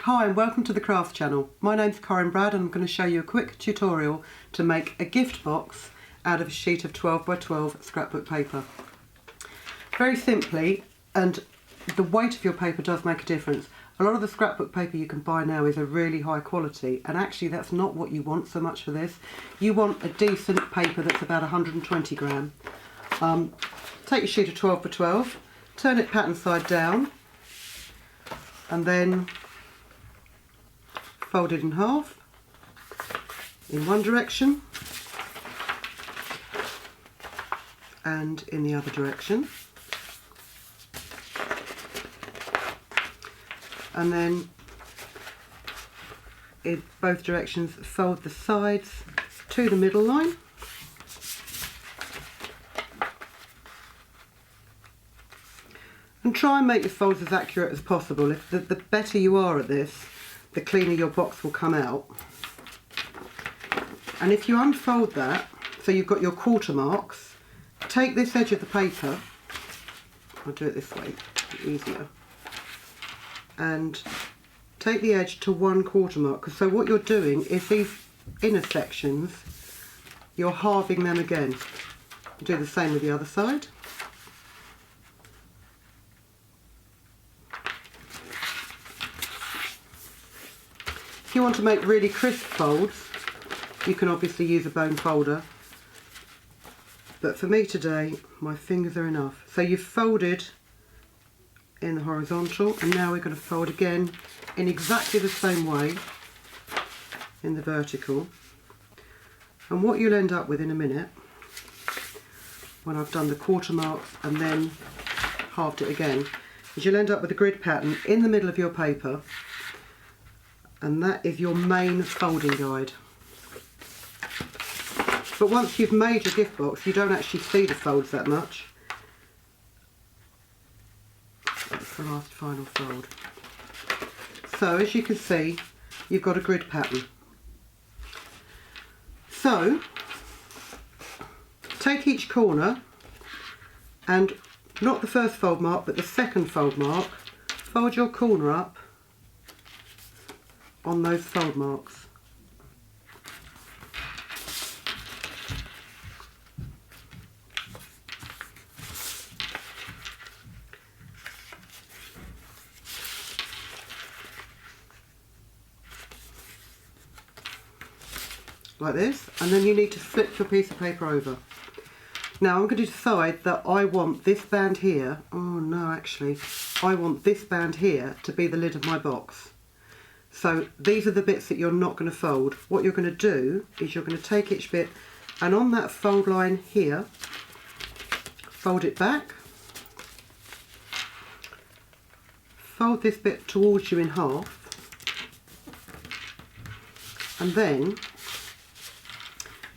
Hi and welcome to the Craft Channel. My name's Corinne Brad and I'm going to show you a quick tutorial to make a gift box out of a sheet of 12 by 12 scrapbook paper. Very simply, and the weight of your paper does make a difference. A lot of the scrapbook paper you can buy now is a really high quality, and actually that's not what you want so much for this. You want a decent paper that's about 120 gram. Take your sheet of 12 by 12, turn it pattern side down, and then fold it in half in one direction and in the other direction, and then in both directions fold the sides to the middle line, and try and make your folds as accurate as possible. If the better you are at this, the cleaner your box will come out. And if you unfold that, so you've got your quarter marks, take this edge of the paper, I'll do it this way, easier, and take the edge to 1/4 mark. So what you're doing is these inner sections, you're halving them again. Do the same with the other side. If you want to make really crisp folds, you can obviously use a bone folder, but for me today my fingers are enough. So you've folded in the horizontal, and now we're going to fold again in exactly the same way in the vertical. And what you'll end up with in a minute, when I've done the quarter marks and then halved it again, is you'll end up with a grid pattern in the middle of your paper, and that is your main folding guide. But once you've made your gift box, you don't actually see the folds that much. That's the last final fold. So as you can see, you've got a grid pattern. So take each corner and not the first fold mark but the second fold mark, fold your corner up on those fold marks. Like this, and then you need to flip your piece of paper over. Now I'm going to decide that I want this band here, oh no actually, I want this band here to be the lid of my box. So these are the bits that you're not going to fold. What you're going to do is you're going to take each bit and on that fold line here, fold it back, fold this bit towards you in half, and then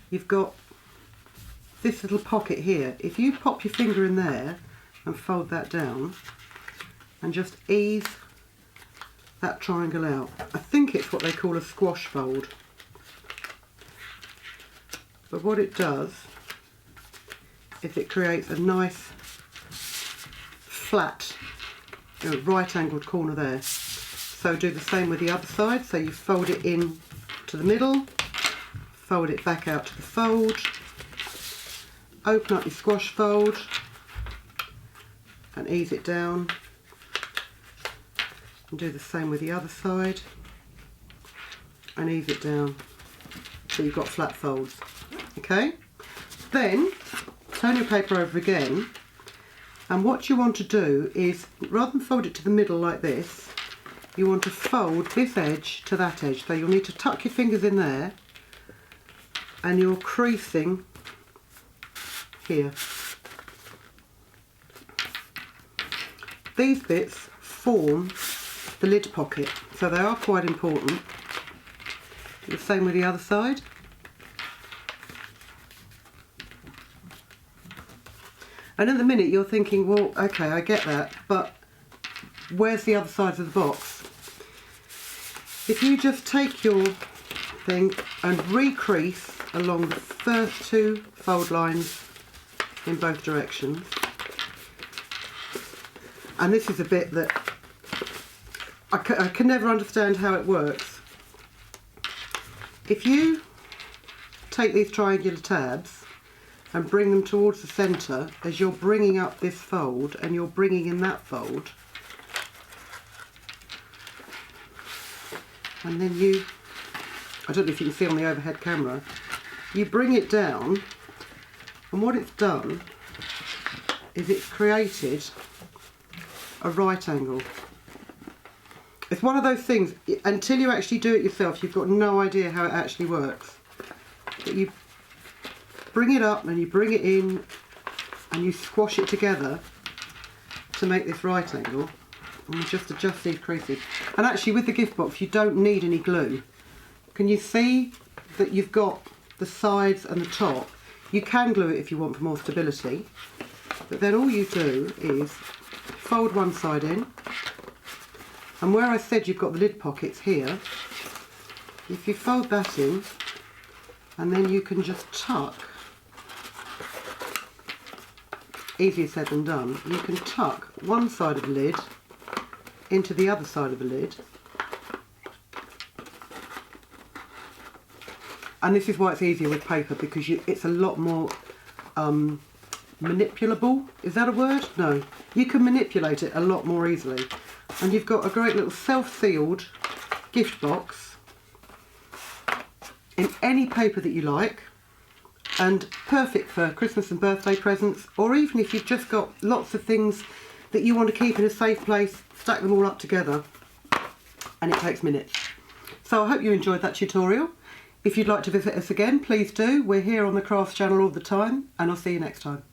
you've got this little pocket here. If you pop your finger in there and fold that down and just ease that triangle out. I think it's what they call a squash fold. But what it does is it creates a nice flat right angled corner there. So do the same with the other side. So you fold it in to the middle, fold it back out to the fold, open up your squash fold and ease it down, and do the same with the other side and ease it down so you've got flat folds. Okay, then turn your paper over again, and what you want to do is, rather than fold it to the middle like this, you want to fold this edge to that edge. So you'll need to tuck your fingers in there and you're creasing here. These bits form the lid pocket, so they are quite important. Do the same with the other side. And at the minute you're thinking, well, okay, I get that, but where's the other side of the box? If you just take your thing and recrease along the first two fold lines in both directions, and this is a bit that I can never understand how it works. If you take these triangular tabs and bring them towards the centre as you're bringing up this fold and you're bringing in that fold, and then you, I don't know if you can see on the overhead camera, you bring it down, and what it's done is it's created a right angle. It's one of those things, until you actually do it yourself, you've got no idea how it actually works. But you bring it up and you bring it in and you squash it together to make this right angle, and you just adjust these creases. And actually with the gift box you don't need any glue. Can you see that you've got the sides and the top? You can glue it if you want for more stability, but then all you do is fold one side in, and where I said you've got the lid pockets here, if you fold that in, and then you can just tuck, easier said than done, you can tuck one side of the lid into the other side of the lid. And this is why it's easier with paper, because it's a lot more manipulable. Is that a word? No. You can manipulate it a lot more easily. And you've got a great little self-sealed gift box in any paper that you like, and perfect for Christmas and birthday presents, or even if you've just got lots of things that you want to keep in a safe place, stack them all up together, and it takes minutes. So I hope you enjoyed that tutorial. If you'd like to visit us again, please do. We're here on the Crafts channel all the time, and I'll see you next time.